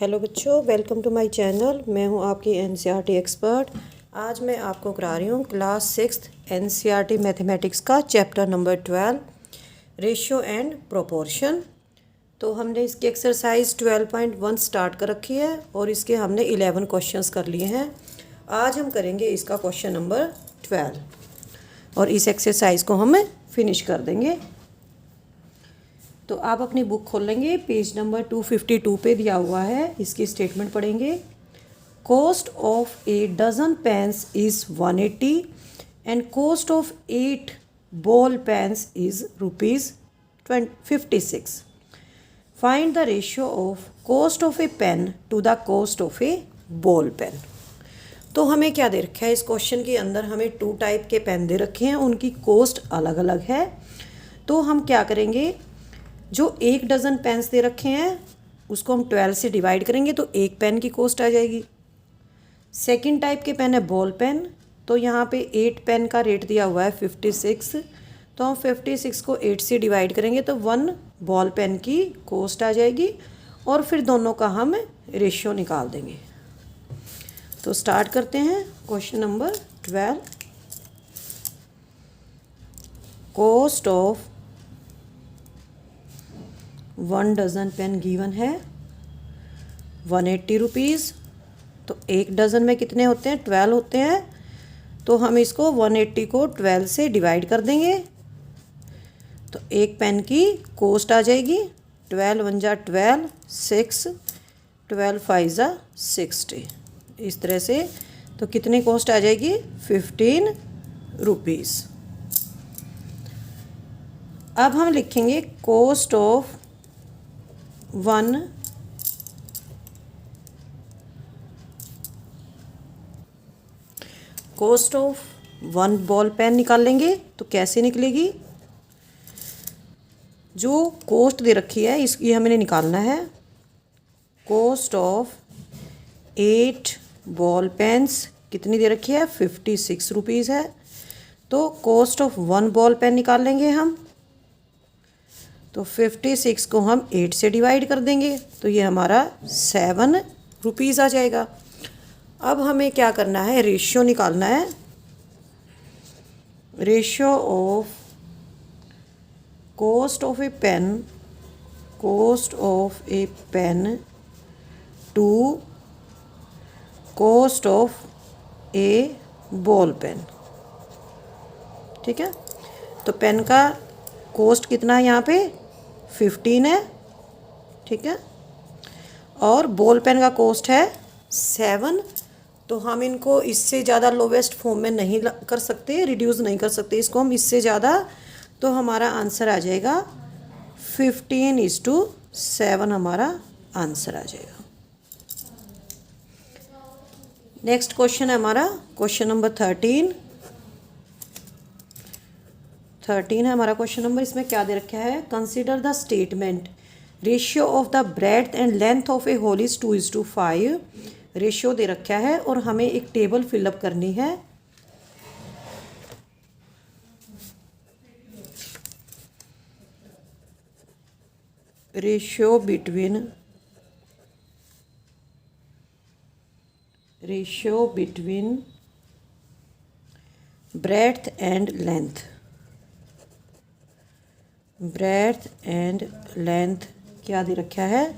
Hello बच्चों, welcome to my channel. मैं हूं आपकी एनसीईआरटी एक्सपर्ट। आज मैं आपको करा रही हूं क्लास 6 एनसीईआरटी मैथमेटिक्स का chapter number 12 ratio and proportion. तो हमने इसकी एक्सरसाइज 12.1 स्टार्ट कर रखी है और इसके हमने 11 क्वेश्चंस कर लिए हैं। आज हम करेंगे इसका क्वेश्चन नंबर 12 और इस एक्सरसाइज को हम फिनिश कर देंगे। तो आप अपनी बुक खोल लेंगे, पेज नंबर 252 पे दिया हुआ है। इसकी स्टेटमेंट पढ़ेंगे। Cost of a dozen pens is 180 and cost of 8 ball pens is ₹56। Find the ratio of cost of a pen to the cost of a ball pen. तो हमें क्या दे रखा है इस क्वेश्चन के अंदर? हमें 2 टाइप के पेन दे रखे हैं, उनकी कॉस्ट अलग अलग है। तो हम क्या करेंगे, जो 1 डज़न पेन्स दे रखे हैं उसको हम 12 से डिवाइड करेंगे तो 1 पेन की कॉस्ट आ जाएगी। सेकंड टाइप के पेन है बॉल पेन। तो यहाँ पे 8 पेन का रेट दिया हुआ है 56। तो हम 56 को 8 से डिवाइड करेंगे तो 1 बॉल पेन की कॉस्ट आ जाएगी और फिर दोनों का हम रेशियो निकाल देंगे। तो स्टार्ट करते हैं question number 12। Cost of 1 dozen pen given है 180 रुपीज़। तो 1 डज़न में कितने होते हैं? 12 होते हैं। तो हम इसको 180 को 12 से डिवाइड कर देंगे तो 1 पेन की कॉस्ट आ जाएगी 12 1 जा 12, 6, 12 5 जा 60। इस तरह से तो कितनी कॉस्ट आ जाएगी? 15 रुपीज़। अब हम लिखेंगे cost of 1 cost of 1 ball pen निकाल लेंगे। तो कैसे निकलेगी? जो कॉस्ट दे रखी है इसकी हमें निकालना है। कॉस्ट ऑफ 8 बॉल पेन्स कितनी दे रखी है? 56 रुपीज़ है। तो कॉस्ट ऑफ 1 बॉल पेन निकाल लेंगे हम। तो 56 को हम 8 से डिवाइड कर देंगे तो ये हमारा 7 रुपीज़ आ जाएगा। अब हमें क्या करना है? रेशियो निकालना है। Ratio of cost of a pen to cost of a ball pen. ठीक है। तो पेन का कॉस्ट कितना है यहाँ पे? 15 है। ठीक है। और बॉल पेन का कॉस्ट है 7। तो हम इनको इससे ज़्यादा लोवेस्ट फॉर्म में नहीं कर सकते, रिड्यूस नहीं कर सकते इसको हम इससे ज़्यादा। तो हमारा आंसर आ जाएगा 15:7 हमारा आंसर आ जाएगा। नेक्स्ट क्वेश्चन है हमारा क्वेश्चन नंबर 13 है हमारा क्वेश्चन नंबर। इसमें क्या दे रखा है? Consider the statement ratio of the breadth and length of a hole is 2:5। Ratio दे रखा है और हमें एक टेबल फिलअप करनी है। Ratio between breadth and length क्या दे रखा है?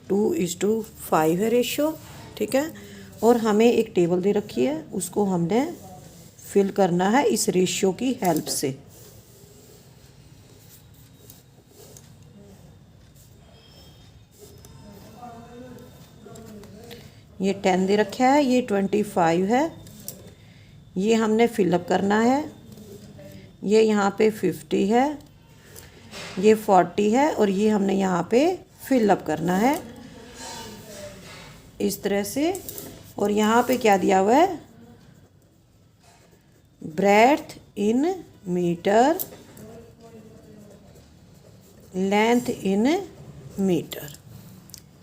2:5 है रेशियो। ठीक है। और हमें एक टेबल दे रखी है, उसको हमने फिल करना है इस रेशियो की हेल्प से। ये 10 दे रखा है, ये 25 है, ये हमने फिलअप करना है। ये यहाँ पे 50 है, ये 40 है और ये हमने यहाँ पे फिलअप करना है इस तरह से। और यहाँ पे क्या दिया हुआ है? Breadth in metre, length in metre.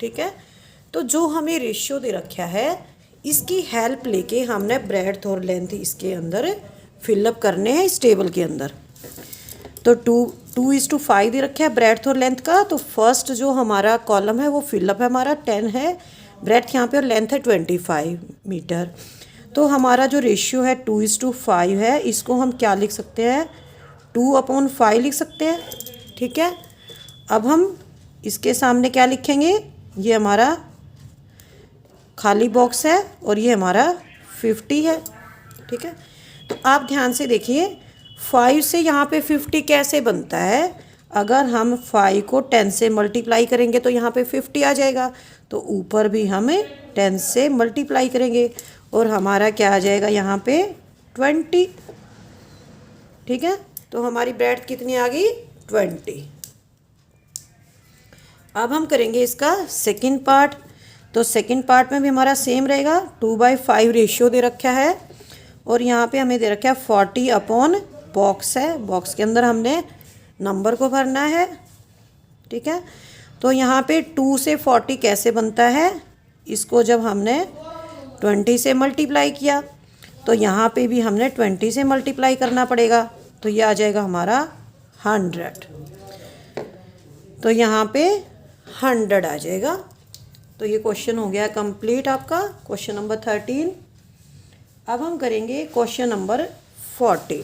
ठीक है। तो जो हमें रेशियो दे रखा है इसकी हेल्प लेके हमने ब्रेड्थ और लेंथ इसके अंदर फिलअप करने हैं इस टेबल के अंदर। तो 2:5 दे रखा है ब्रेड्थ और लेंथ का। तो फर्स्ट जो हमारा कॉलम है वो फिलअप है, हमारा 10 है ब्रेड्थ यहाँ पे और लेंथ है 25 मीटर। तो हमारा जो रेशियो है 2:5 है, इसको हम क्या लिख सकते हैं, 2/5 लिख सकते हैं। ठीक है, अब हम इसके सामने क्या लिखेंगे, ये हमारा खाली बॉक्स है और ये हमारा 50 है। ठीक है, तो आप ध्यान से देखिए 5 से यहाँ पे 50 कैसे बनता है। अगर हम 5 को 10 से मल्टीप्लाई करेंगे तो यहाँ पे 50 आ जाएगा। तो ऊपर भी हमें 10 से मल्टीप्लाई करेंगे और हमारा क्या आ जाएगा यहाँ पे 20। ठीक है, तो हमारी ब्रेड्थ कितनी आ गई 20। अब हम करेंगे इसका सेकंड पार्ट। तो सेकंड पार्ट में भी हमारा सेम रहेगा, 2/5 रेशियो दे रखा है और यहाँ पे हमें दे रखा है 40 अपॉन बॉक्स है, बॉक्स के अंदर हमने नंबर को भरना है। ठीक है, तो यहाँ पे 2 से 40 कैसे बनता है, इसको जब हमने 20 से मल्टीप्लाई किया तो यहाँ पे भी हमने 20 से मल्टीप्लाई करना पड़ेगा। तो ये आ जाएगा हमारा 100। तो यहाँ पे 100 आ जाएगा। तो ये क्वेश्चन हो गया कंप्लीट आपका, क्वेश्चन नंबर 13। अब हम करेंगे क्वेश्चन नंबर 14।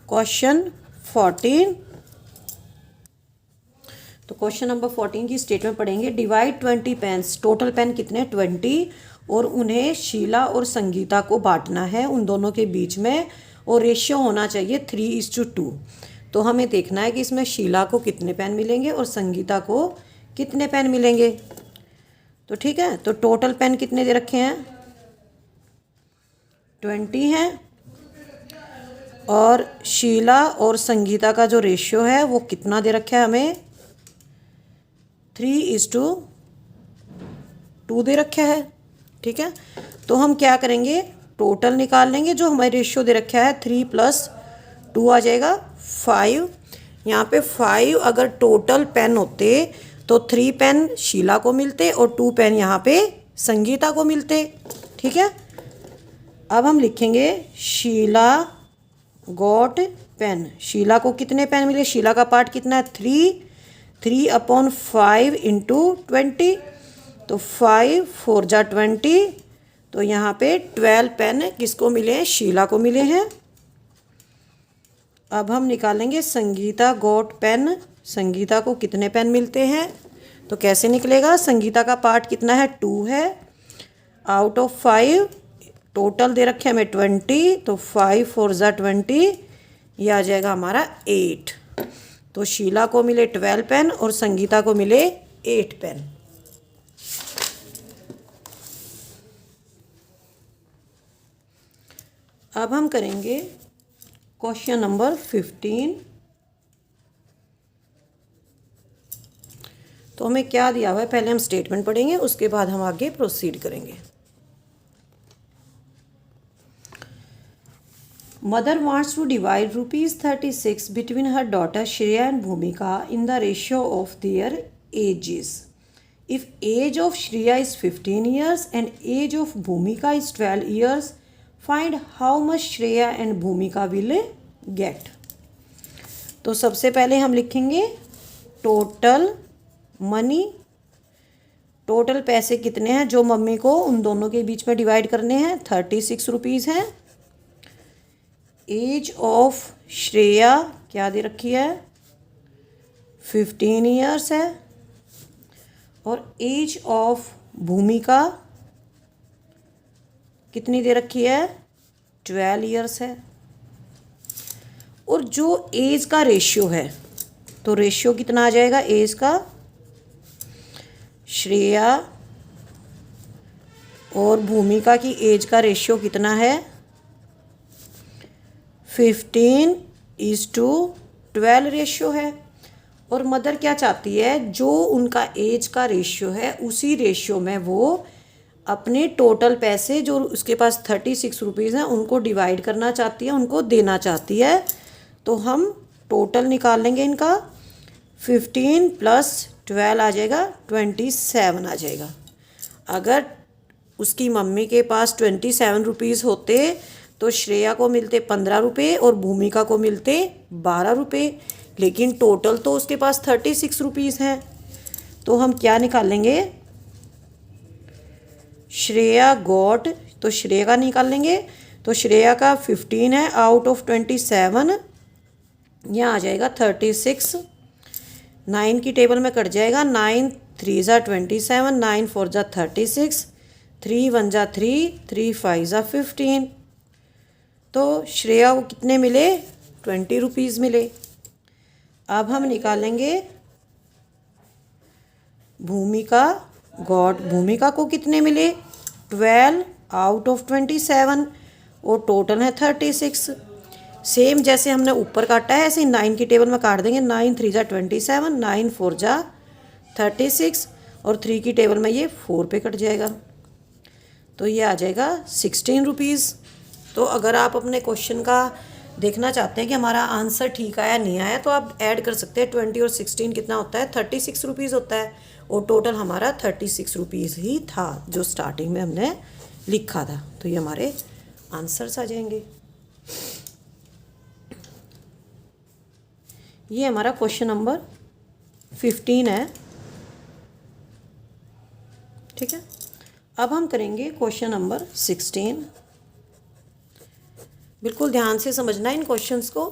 क्वेश्चन 14, तो क्वेश्चन नंबर 14 की स्टेटमेंट पढ़ेंगे। डिवाइड 20 पेन्स, टोटल पेन कितने 20, और उन्हें शीला और संगीता को बांटना है उन दोनों के बीच में, और रेशियो होना चाहिए 3:2। तो हमें देखना है कि इसमें शीला को कितने पेन मिलेंगे और संगीता को कितने पेन मिलेंगे। तो ठीक है, तो टोटल पेन कितने दे रखे हैं 20 हैं, और शीला और संगीता का जो रेशियो है वो कितना दे रखा है हमें 3:2 दे रखा है। ठीक है, तो हम क्या करेंगे, टोटल निकाल लेंगे। जो हमारे रेशियो दे रखा है 3 + 2 आ जाएगा 5। यहाँ पे 5 अगर टोटल पेन होते तो 3 पेन शीला को मिलते और 2 पेन यहाँ पे संगीता को मिलते। ठीक है, अब हम लिखेंगे शीला गॉट पेन। शीला को कितने पेन मिले, शीला का पार्ट कितना है 3/5 × 20। तो 5 4 जा 20, तो यहाँ पे 12 पेन किसको मिले हैं, शीला को मिले हैं। अब हम निकालेंगे संगीता गॉट पेन, संगीता को कितने पेन मिलते हैं। तो कैसे निकलेगा, संगीता का पार्ट कितना है 2 है, आउट ऑफ 5 टोटल दे रखे हमें 20, तो 5 4 जा 20, ये आ जाएगा हमारा 8। तो शीला को मिले 12 पेन और संगीता को मिले 8 पेन। अब हम करेंगे क्वेश्चन नंबर 15। तो हमें क्या दिया हुआ है, पहले हम स्टेटमेंट पढ़ेंगे, उसके बाद हम आगे प्रोसीड करेंगे। Mother wants to divide ₹36 between her daughter Shreya and Bhumika in the ratio of their ages. If age of Shreya is 15 years and age of Bhumika is 12 years, find how much Shreya and Bhumika will get. तो सबसे पहले हम लिखेंगे total money, total पैसे कितने हैं जो mummy को उन दोनों के बीच में डिवाइड करने हैं, 36 रुपीज़ हैं। एज ऑफ श्रेया क्या दे रखी है 15 years है, और एज ऑफ भूमिका कितनी दे रखी है 12 years है। और जो एज का रेशियो है, तो रेशियो कितना आ जाएगा एज का, श्रेया और भूमिका की एज का रेशियो कितना है 15:12 रेशियो है। और मदर क्या चाहती है, जो उनका एज का रेशियो है उसी रेशियो में वो अपने टोटल पैसे जो उसके पास 36 रुपीज़ हैं उनको डिवाइड करना चाहती है, उनको देना चाहती है। तो हम टोटल निकाल लेंगे इनका, 15 + 12 आ जाएगा 27 आ जाएगा। अगर उसकी मम्मी के पास 27 रुपीज़ होते तो श्रेया को मिलते 15 रुपये और भूमिका को मिलते 12 रुपये, लेकिन टोटल तो उसके पास 36 रुपीज़ हैं। तो हम क्या निकालेंगे, श्रेया गॉट, तो श्रेया का निकाल लेंगे। तो श्रेया का 15 है आउट ऑफ 27, यहाँ आ जाएगा 36। 9 की टेबल में कट जाएगा, 9 3 ज़ा 27, 9 4 ज़ा 36, 3 1 ज़ा 3, 3 5 ज़ा 15। तो श्रेया को कितने मिले, 20 रुपीज़ मिले। अब हम निकालेंगे भूमिका गॉट, भूमिका को कितने मिले, 12 आउट ऑफ 27 और टोटल है 36। सेम जैसे हमने ऊपर काटा है ऐसे ही 9 की टेबल में काट देंगे। 9 3 ज़ा 27, 9 4 ज़ा 36 और 3 की टेबल में ये 4 पे कट जाएगा, तो ये आ जाएगा 16 रुपीज़। तो अगर आप अपने क्वेश्चन का देखना चाहते हैं कि हमारा आंसर ठीक आया नहीं आया, तो आप ऐड कर सकते हैं। 20 और 16 कितना होता है, 36 रुपीज़ होता है, और टोटल हमारा 36 रुपीज़ ही था जो स्टार्टिंग में हमने लिखा था। तो ये हमारे आंसर्स आ जाएंगे। ये हमारा क्वेश्चन नंबर 15 है, ठीक है। अब हम करेंगे क्वेश्चन नंबर 16। बिल्कुल ध्यान से समझना इन क्वेश्चंस को,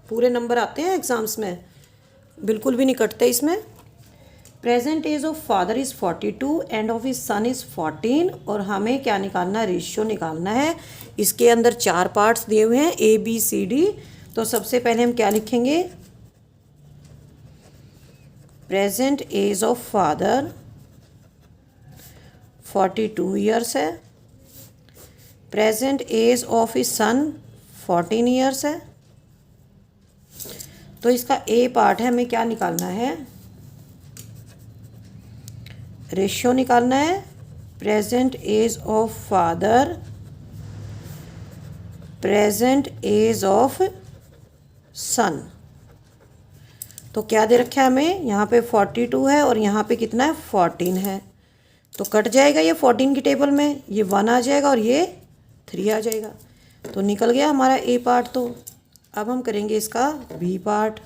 पूरे नंबर आते हैं एग्ज़ाम्स में, बिल्कुल भी नहीं कटते इसमें। Present age of father is 42 and of his son is 14, और हमें क्या निकालना है, रेशियो निकालना है। इसके अंदर 4 पार्ट्स दिए हुए हैं, A B C D। तो सबसे पहले हम क्या लिखेंगे, present age of father 42 years है, present age of his son 14 years है। तो इसका A पार्ट है, हमें क्या निकालना है, रेशियो निकालना है। Present age of father, present age of son. तो क्या दे रखा है हमें, यहाँ पे 42 है और यहाँ पे कितना है, 14 है। तो कट जाएगा ये 14 की टेबल में, ये 1 आ जाएगा और ये 3 आ जाएगा। तो निकल गया हमारा A पार्ट। तो अब हम करेंगे इसका B पार्ट।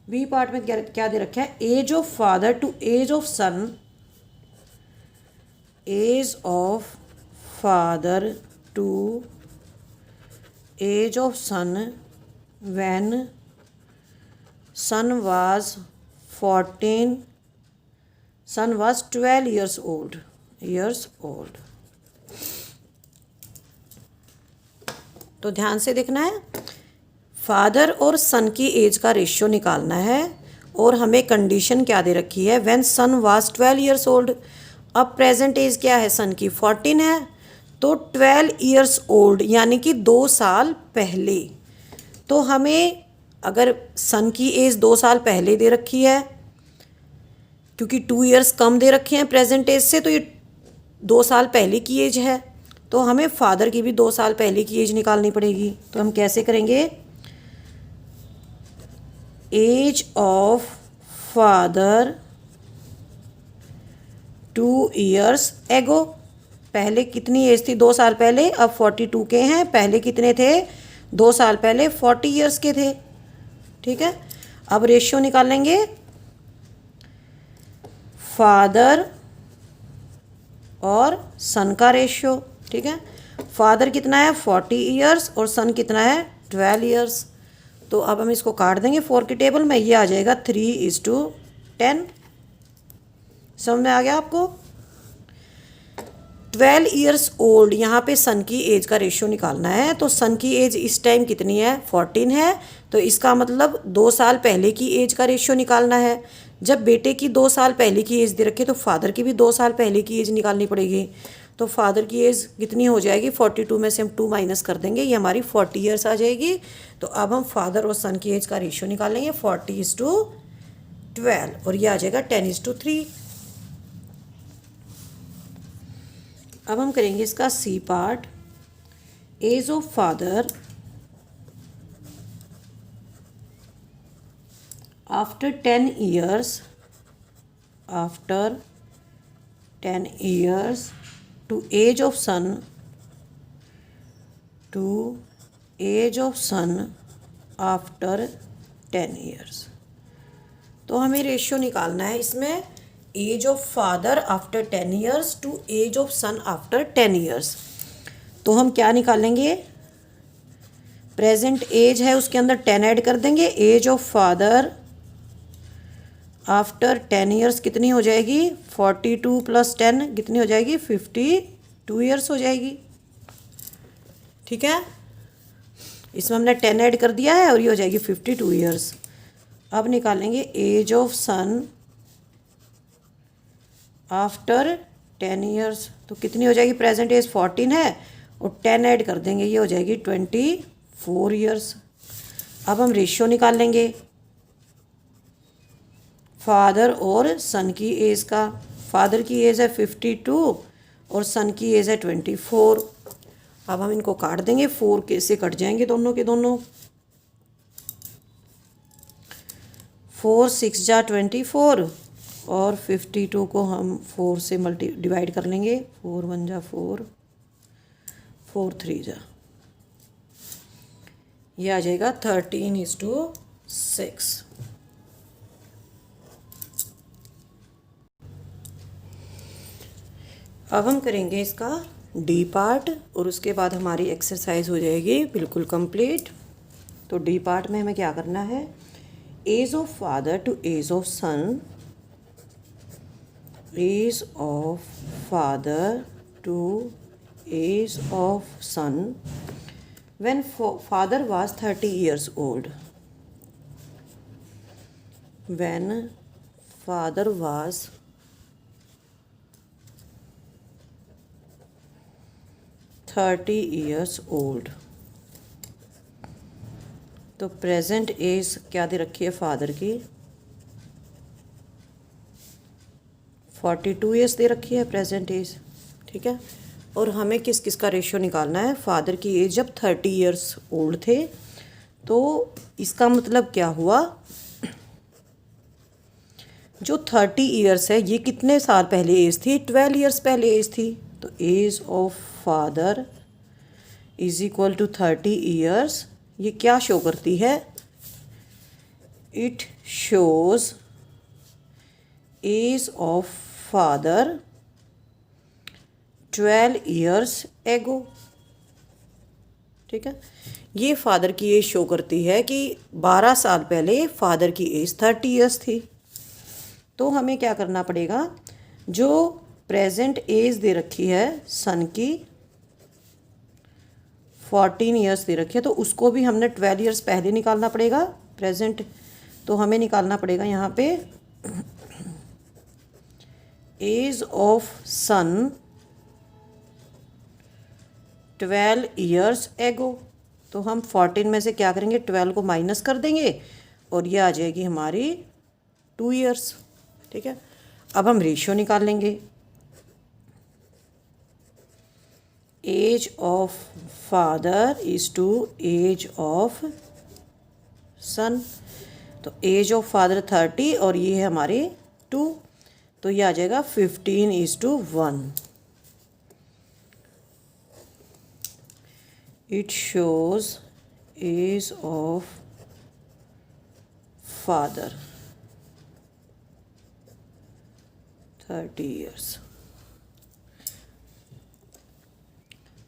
B पार्ट में क्या दे रखा है, age of father to age of son, age of father to age of son when son was 14, son was 12 years old. तो ध्यान से देखना है, फादर और सन की एज का रेशियो निकालना है, और हमें कंडीशन क्या दे रखी है, when son was 12 years old. अब प्रेजेंट एज क्या है, सन की 14 है, तो 12 ईयर्स ओल्ड यानी कि 2 साल पहले। तो हमें अगर सन की एज 2 साल पहले दे रखी है, क्योंकि 2 ईयर्स कम दे रखे हैं प्रेजेंट एज से, तो ये 2 साल पहले की एज है, तो हमें फादर की भी 2 साल पहले की एज निकालनी पड़ेगी। तो हम कैसे करेंगे, as of father 2 years ago, पहले कितनी एज थी, 2 साल पहले, अब 42 के हैं, पहले कितने थे, 2 साल पहले 40 ईयर्स के थे, ठीक है। अब रेशियो निकालेंगे, फादर और सन का रेशियो, ठीक है। फादर कितना है 40 ईयर्स और सन कितना है 12 ईयर्स। तो अब हम इसको काट देंगे 4 की टेबल में, ये आ जाएगा 3:10। समझ में आ गया आपको। 12 ईयर्स ओल्ड, यहाँ पे सन की एज का रेशियो निकालना है। तो सन की एज इस टाइम कितनी है, 14 है, तो इसका मतलब 2 साल पहले की एज का रेशियो निकालना है। जब बेटे की 2 साल पहले की एज दे रखी, तो फादर की भी 2 साल पहले की एज निकालनी पड़ेगी। तो फादर की एज कितनी हो जाएगी, 42 में से हम 2 माइनस कर देंगे, ये हमारी 40 ईयर्स आ जाएगी। तो अब हम फादर और सन की एज का रेशियो निकालेंगे, 40:12, और ये आ जाएगा 10:3। अब हम करेंगे इसका C part. Age of father after 10 years, after 10 years to age of son to age of son after 10 years. तो हमें रेशियो निकालना है इसमें, age of father after 10 years to age of son after 10 years. तो हम क्या निकालेंगे, present as है उसके अंदर 10 ऐड कर देंगे, age of father after 10 years कितनी हो जाएगी, 42 + 10 कितनी हो जाएगी, 52 ईयर्स हो जाएगी। ठीक है, इसमें हमने 10 ऐड कर दिया है और ये हो जाएगी 52 ईयर्स। अब निकालेंगे age of son after 10 years, तो कितनी हो जाएगी, प्रेजेंट एज 14 है और 10 ऐड कर देंगे, ये हो जाएगी 24 ईयर्स। अब हम रेशियो निकाल लेंगे फादर और सन की एज का। फादर की एज है 52 और सन की एज है 24। अब हम इनको काट देंगे, 4 से कट जाएंगे दोनों के दोनों। 4 6 जा 24 और 52 को हम 4 से डिवाइड कर लेंगे, 4 1 जा 4, 4 3 जा, ये आ जाएगा 13:6। अब हम करेंगे इसका डी पार्ट और उसके बाद हमारी एक्सरसाइज हो जाएगी बिल्कुल कंप्लीट। तो डी पार्ट में हमें क्या करना है, age of father to age of son, age of father to age of son when father was 30 years old. When father was 30 years old. तो प्रेजेंट एज क्या दे रखी है फादर की, 42 ईयर्स दे रखी है प्रेजेंट एज। ठीक है, और हमें किस किस का रेशियो निकालना है, फादर की एज जब 30 ईयर्स ओल्ड थे, तो इसका मतलब क्या हुआ, जो 30 ईयर्स है ये कितने साल पहले एज थी, 12 ईयर्स पहले एज थी। तो age of father is equal to 30 years, ये क्या शो करती है, it shows age of father 12 years ago. ठीक है, ये फादर की एज शो करती है कि 12 साल पहले फादर की एज 30 ईयर्स थी। तो हमें क्या करना पड़ेगा, जो प्रेजेंट एज दे रखी है सन की 14 ईयर्स दे रखी है, तो उसको भी हमने 12 ईयर्स पहले निकालना पड़ेगा प्रेजेंट। तो हमें निकालना पड़ेगा यहाँ पे एज ऑफ सन 12 ईयर्स एगो। तो हम 14 में से क्या करेंगे, 12 को माइनस कर देंगे और ये आ जाएगी हमारी 2 ईयर्स। ठीक है, अब हम रेशियो निकाल लेंगे, age of father is to age of son. तो एज ऑफ फादर 30 और ये है हमारे 2, तो ये आ जाएगा 15:1। It shows age of father 30 years.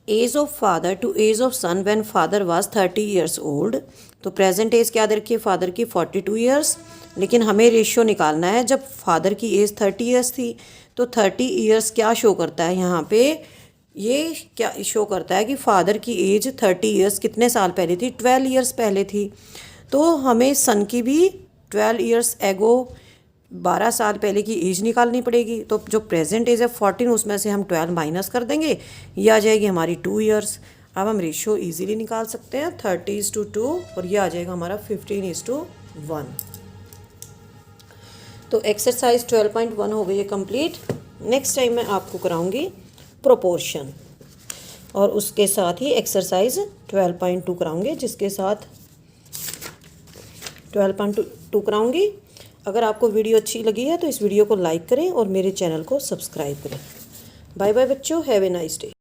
Age of father to age of son when father was 30 years old. तो प्रेजेंट एज क्या दे रखी है फादर की 42 ईयर्स, लेकिन हमें रेशियो निकालना है, जब फादर की एज 30 ईयर्स थी तो 30 ईयर्स क्या शो करता है यहाँ पे, ये क्या शो करता है कि फादर की एज 30 ईयर्स कितने साल पहले थी, 12 ईयर्स पहले थी। तो हमें सन की भी 12 ईयर्स एगो 12 साल पहले की एज निकालनी पड़ेगी। तो जो प्रेजेंट एज है 14, उसमें से हम 12 माइनस कर देंगे, ये आ जाएगी हमारी 2 ईयर्स। अब हम रेशियो इजीली निकाल सकते हैं, 30:2 और ये आ जाएगा हमारा 15:1। तो एक्सरसाइज 12.1 हो गई है कंप्लीट। नेक्स्ट टाइम मैं आपको कराऊंगी प्रोपोर्शन और उसके साथ ही एक्सरसाइज 12.2 कराऊंगे, जिसके साथ 12.2 कराऊंगी। अगर आपको वीडियो अच्छी लगी है तो इस वीडियो को लाइक करें और मेरे चैनल को सब्सक्राइब करें। बाय बाय बच्चों, हैव ए नाइस डे।